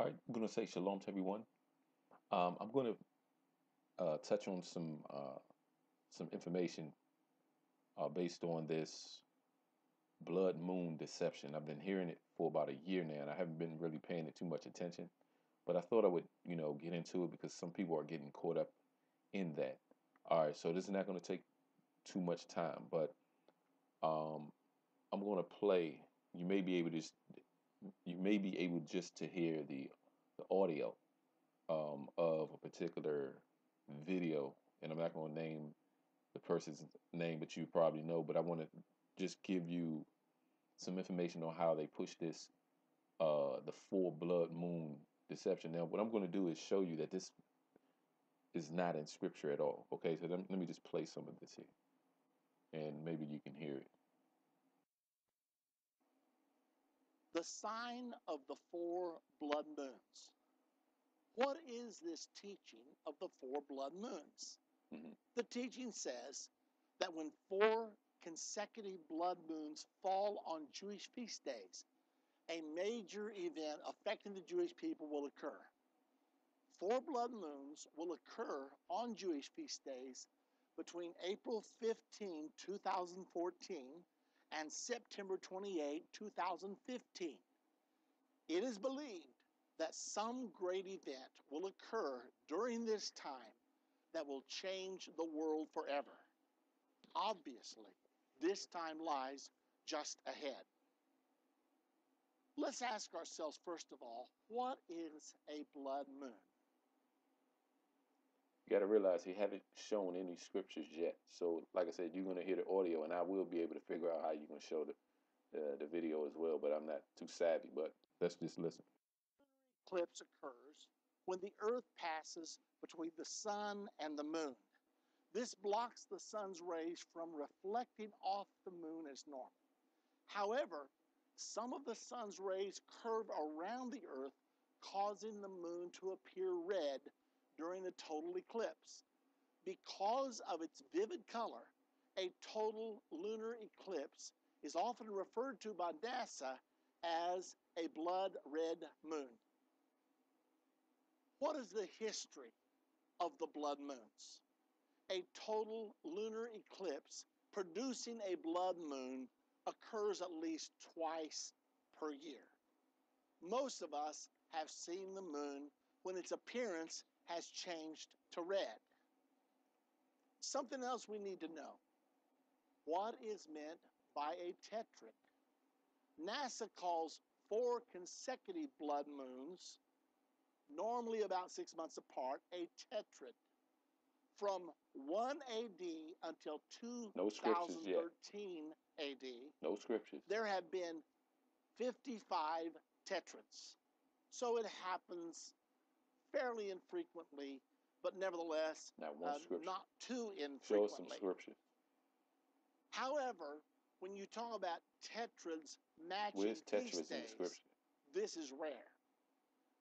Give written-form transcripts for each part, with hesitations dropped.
All right, I'm going to say shalom to everyone. I'm going to touch on some information based on this blood moon deception. I've been hearing it for about a year now, and I haven't been really paying it too much attention. But I thought I would, get into it because some people are getting caught up in that. All right, so this is not going to take too much time, but um, I'm going to play. You may be able just to hear the audio of a particular video, and I'm not going to name the person's name, but you probably know. But I want to just give you some information on how they push this, the full blood moon deception. Now, what I'm going to do is show you that this is not in scripture at all. Okay, so let me just play some of this here, and maybe you can hear it. The sign of the four blood moons. What is this teaching of the four blood moons? Mm-hmm. The teaching says that when four consecutive blood moons fall on Jewish feast days, a major event affecting the Jewish people will occur. Four blood moons will occur on Jewish feast days between April 15, 2014 and September 28, 2015. It is believed that some great event will occur during this time that will change the world forever. Obviously, this time lies just ahead. Let's ask ourselves, first of all, what is a blood moon? You got to realize he haven't shown any scriptures yet. So, like I said, you're going to hear the audio, and I will be able to figure out how you can show the video as well. But I'm not too savvy. But let's just listen. Lunar eclipse occurs when the Earth passes between the sun and the moon. This blocks the sun's rays from reflecting off the moon as normal. However, some of the sun's rays curve around the Earth, causing the moon to appear red during the total eclipse. Because of its vivid color, a total lunar eclipse is often referred to by NASA as a blood red moon. What is the history of the blood moons? A total lunar eclipse producing a blood moon occurs at least twice per year. Most of us have seen the moon when its appearance has changed to red. Something else we need to know. What is meant by a tetrad? NASA calls 4 consecutive blood moons, normally about 6 months apart, a tetrad. From 1 AD until No scriptures yet. 2013 AD, No scriptures. there have been 55 tetrads. So it happens fairly infrequently, but nevertheless, Not one scripture. not too infrequently. Show us some scripture. However, when you talk about tetrads matching Where's feast tetrads in the days, scripture? this is rare.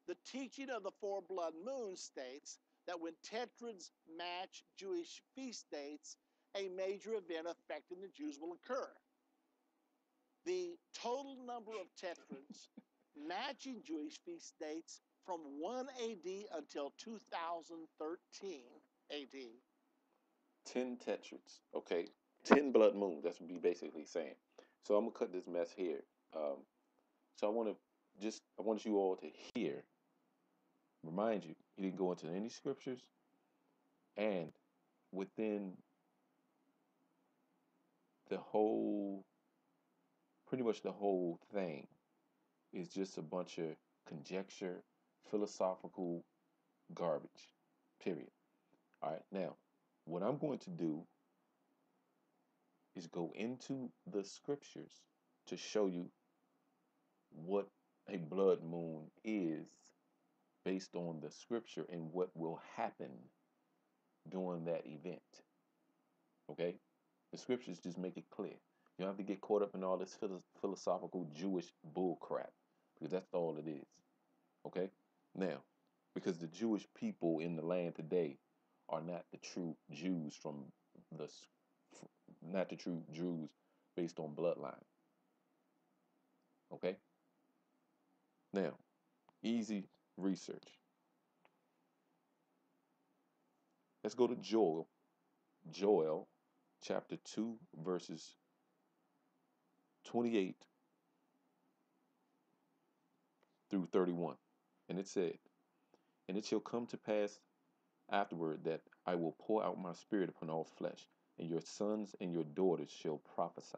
The teaching of the four blood moons states that when tetrads match Jewish feast dates, a major event affecting the Jews will occur. The total number of tetrads matching Jewish feast dates from 1 AD until 2013 AD. 10 tetrads. Okay. 10 blood moons. That's what we basically saying. So I'm gonna cut this mess here. So I want you all to hear. Remind you, he didn't go into any scriptures, and within the whole, pretty much the whole thing, is just a bunch of conjecture, philosophical garbage. Period. All right. Now, what I'm going to do is go into the scriptures to show you what a blood moon is based on the scripture and what will happen during that event. Okay? The scriptures just make it clear. You don't have to get caught up in all this philosophical Jewish bull crap, because that's all it is. Okay? Now, because the Jewish people in the land today are not the true Jews not the true Jews based on bloodline. Okay? Now, easy research. Let's go to Joel chapter 2, verses 28 through 31. And it said, "And it shall come to pass afterward that I will pour out my spirit upon all flesh, and your sons and your daughters shall prophesy.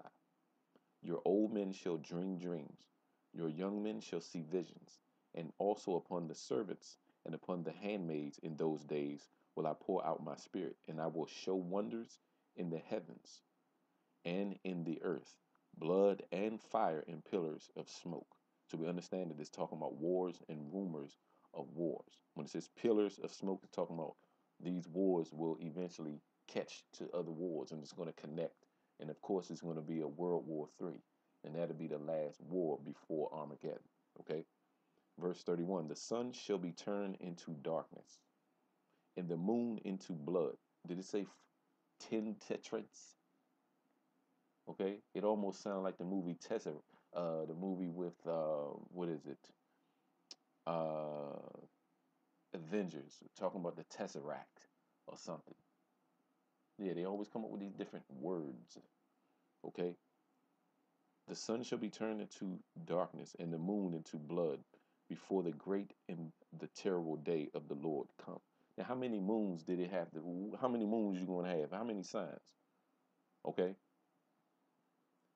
Your old men shall dream dreams, your young men shall see visions, and also upon the servants and upon the handmaids in those days will I pour out my spirit, and I will show wonders in the heavens and in the earth, blood and fire and pillars of smoke." So we understand that it's talking about wars and rumors of wars. When it says pillars of smoke, it's talking about these wars will eventually catch to other wars and it's going to connect. And of course, it's going to be a World War III. And that'll be the last war before Armageddon. Okay? Verse 31, "The sun shall be turned into darkness and the moon into blood." Did it say 10 tetrads? Okay, it almost sounds like the movie Tesseract, the movie with what is it? Uh, Avengers, talking about the Tesseract or something. Yeah, they always come up with these different words. Okay, "The sun shall be turned into darkness and the moon into blood before the great and the terrible day of the Lord come." Now, how many moons did it have to? How many moons you going to have? How many signs? Okay,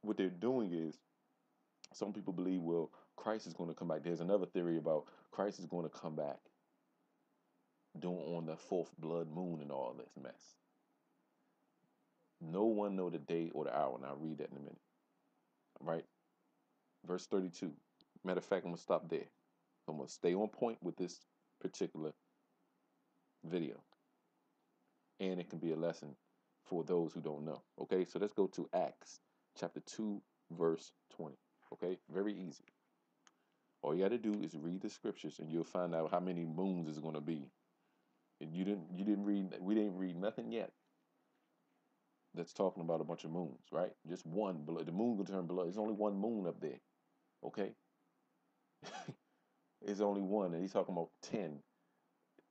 what they're doing is, some people believe, well, Christ is going to come back. There's another theory about Christ is going to come back doing on the fourth blood moon and all this mess. No one know the day or the hour, and I'll read that in a minute. All right, verse 32. Matter of fact, I'm gonna stop there. I'm gonna stay on point with this particular video, and it can be a lesson for those who don't know. Okay, so let's go to Acts chapter 2, verse 20. Okay, very easy. All you got to do is read the scriptures, and you'll find out how many moons is going to be. And we didn't read nothing yet that's talking about a bunch of moons, right? Just one. The moon will turn blood. There's only one moon up there, okay? It's only one, and he's talking about 10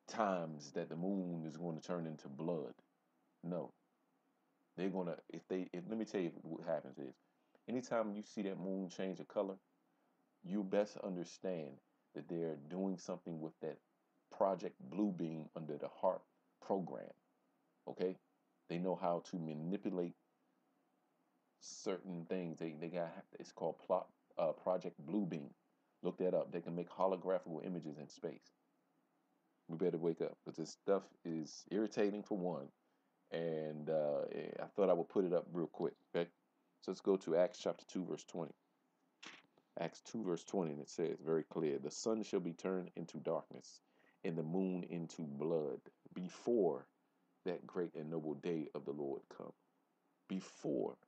times that the moon is going to turn into blood. No, they're gonna. Let me tell you what happens is, anytime you see that moon change of color, you best understand that they're doing something with that Project Bluebeam under the HARP program. Okay, they know how to manipulate certain things. They got, it's called Project Bluebeam. Look that up. They can make holographical images in space. We better wake up, because this stuff is irritating for one, and I thought I would put it up real quick. Okay, so let's go to Acts chapter 2, verse 20. Acts 2, verse 20, and it says very clear, "The sun shall be turned into darkness and the moon into blood before that great and noble day of the Lord come." Before.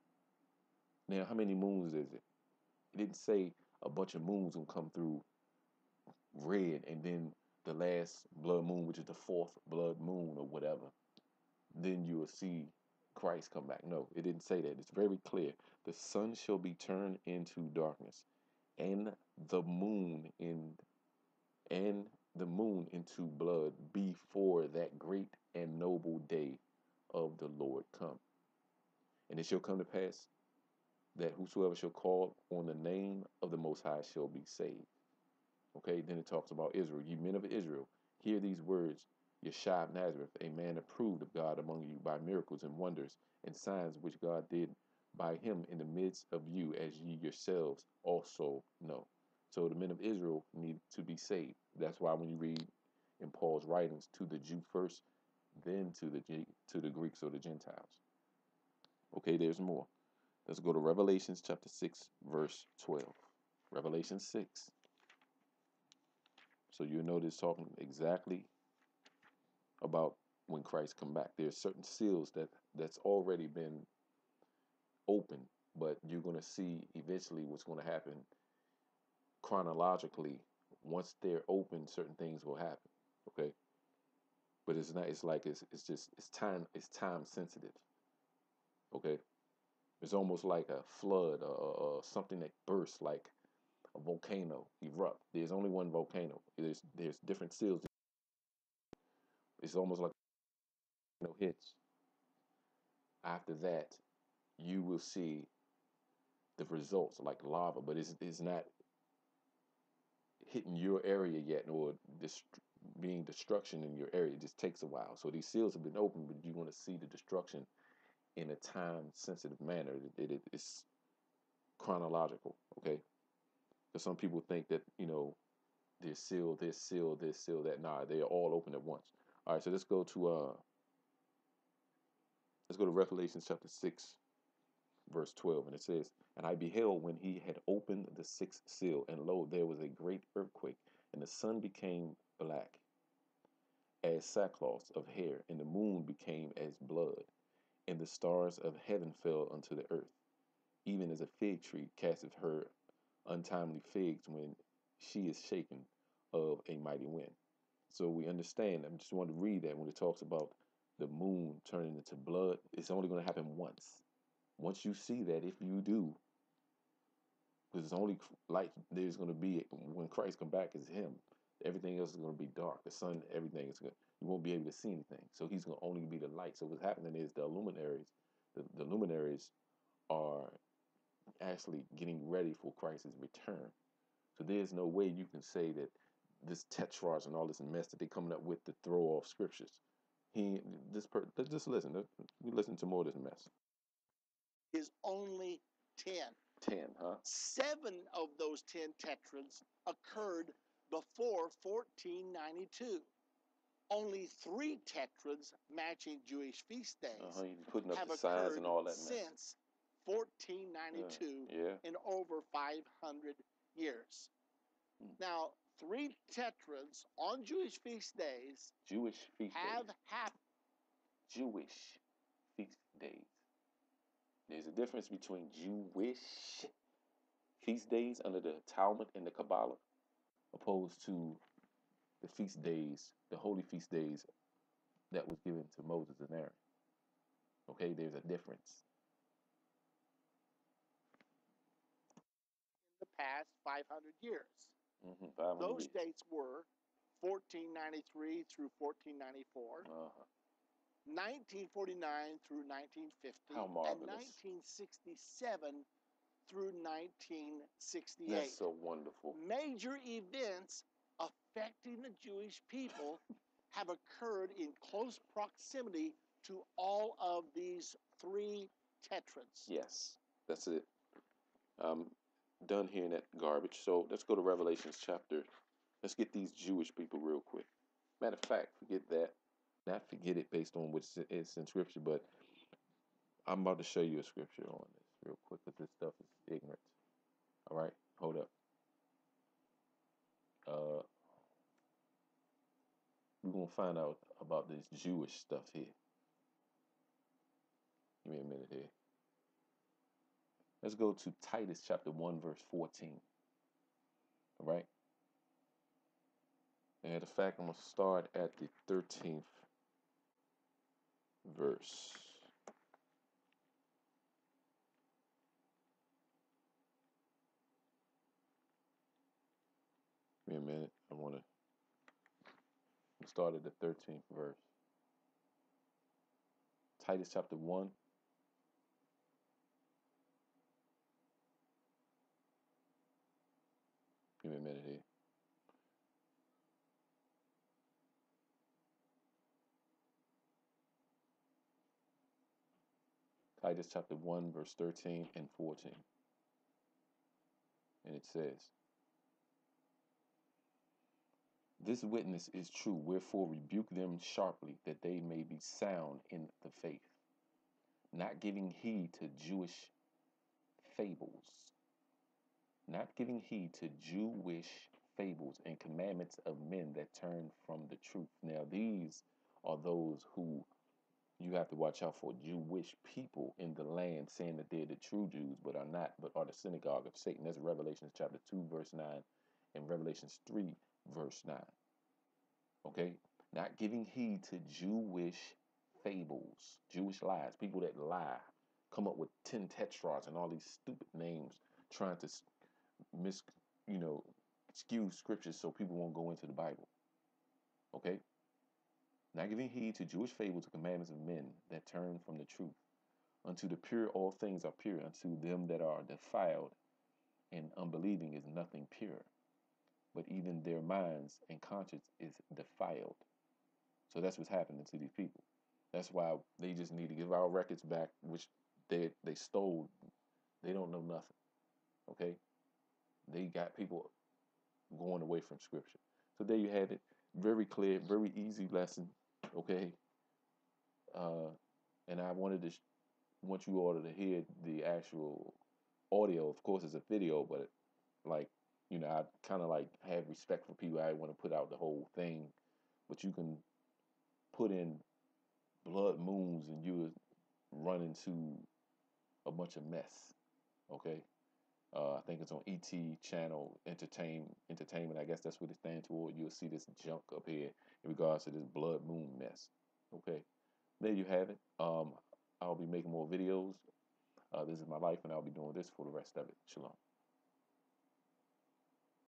Now, how many moons is it? It didn't say a bunch of moons will come through red and then the last blood moon, which is the fourth blood moon or whatever, then you will see Christ come back. No, it didn't say that. It's very clear. The sun shall be turned into darkness and the moon into blood before that great and noble day of the Lord come. And it shall come to pass that whosoever shall call on the name of the Most High shall be saved. Okay, then it talks about Israel. "Ye men of Israel, hear these words. Yeshua of Nazareth, a man approved of God among you by miracles and wonders and signs which God did by him in the midst of you, as ye yourselves also know." So the men of Israel need to be saved. That's why when you read in Paul's writings, to the Jew first, then to the Greeks or the Gentiles. Okay, there's more. Let's go to Revelations chapter 6, verse 12. Revelation 6. So you notice talking exactly about when Christ come back. There's certain seals that's already been opened, but you're going to see eventually what's going to happen chronologically. Once they're open, certain things will happen. Okay, but it's not. It's like it's time. It's time sensitive. Okay, it's almost like a flood or something that bursts, like a volcano erupt. There's only one volcano. There's different seals. It's almost like hits. After that, you will see the results like lava, but it's not hitting your area yet, or being destruction in your area. It just takes a while. So these seals have been opened, but you want to see the destruction in a time-sensitive manner. It's chronological, okay? Because some people think that there's seal, this seal, this seal, that. Nah, they are all open at once. All right, so let's go to Revelation chapter 6, verse 12, and it says, "And I beheld when he had opened the sixth seal, and lo, there was a great earthquake, and the sun became black as sackcloth of hair, and the moon became as blood, and the stars of heaven fell unto the earth, even as a fig tree casteth her untimely figs when she is shaken of a mighty wind." So we understand. I just want to read that when it talks about the moon turning into blood, it's only going to happen once. Once you see that, if you do, because it's only light there's going to be when Christ come back is him. Everything else is going to be dark. The sun, everything is going. You won't be able to see anything. So he's going to only be the light. So what's happening is the luminaries are actually getting ready for Christ's return. So there's no way you can say that this tetrarch and all this mess that they're coming up with to throw off scriptures. Just listen. We listen to more of this mess. Is only 10. 10, huh? 7 of those 10 tetrads occurred before 1492. Only 3 tetrads matching Jewish feast days You're putting up have the signs occurred and all that mess. since 1492 in over 500 years. Now, 3 tetrads on Jewish feast days have happened. Jewish feast days. There's a difference between Jewish feast days under the Talmud and the Kabbalah, opposed to the feast days, the holy feast days that was given to Moses and Aaron. Okay, there's a difference. In the past 500 years. 500 Those years. dates were 1493 through 1494, 1949 through 1950, and 1967 through 1968. That's so wonderful. Major events affecting the Jewish people have occurred in close proximity to all of these 3 tetrads. Yes, that's it. Done hearing that garbage. So let's go to Revelations chapter. Let's get these Jewish people real quick. Matter of fact, forget that. Not forget it based on what it's in scripture, but I'm about to show you a scripture on this real quick because this stuff is ignorant. All right, hold up. We're gonna find out about this Jewish stuff here. Give me a minute here. Let's go to Titus chapter 1, verse 14. All right. And in fact, I'm gonna start at the 13th verse. Give me a minute. I want to start at the 13th verse. Titus chapter 1. Give me a minute here. Titus chapter 1, verse 13 and 14. And it says, "This witness is true, wherefore rebuke them sharply, that they may be sound in the faith, not giving heed to Jewish fables, and commandments of men that turn from the truth." Now these are those who you have to watch out for, Jewish people in the land saying that they're the true Jews, but are not, but are the synagogue of Satan. That's Revelation chapter 2, verse 9, and Revelations 3, verse 9. Okay? Not giving heed to Jewish fables, Jewish lies, people that lie, come up with 10 tetrarchs and all these stupid names, trying to you know, skew scriptures so people won't go into the Bible. Okay? Not giving heed to Jewish fables and commandments of men that turn from the truth. Unto the pure all things are pure, unto them that are defiled and unbelieving is nothing pure. But even their minds and conscience is defiled. So that's what's happening to these people. That's why they just need to give our records back, which they stole. They don't know nothing. Okay? They got people going away from scripture. So there you have it. Very clear, very easy lesson. Okay. Uh, and I wanted to want you all to hear the actual audio. Of course, it's a video, but like, I kind of like have respect for people. I want to put out the whole thing, but you can put in blood moons and you would run into a bunch of mess. Okay. I think it's on ET channel entertainment. I guess that's what it stands for. You'll see this junk up here in regards to this blood moon mess. Okay. There you have it. I'll be making more videos. This is my life, and I'll be doing this for the rest of it. Shalom.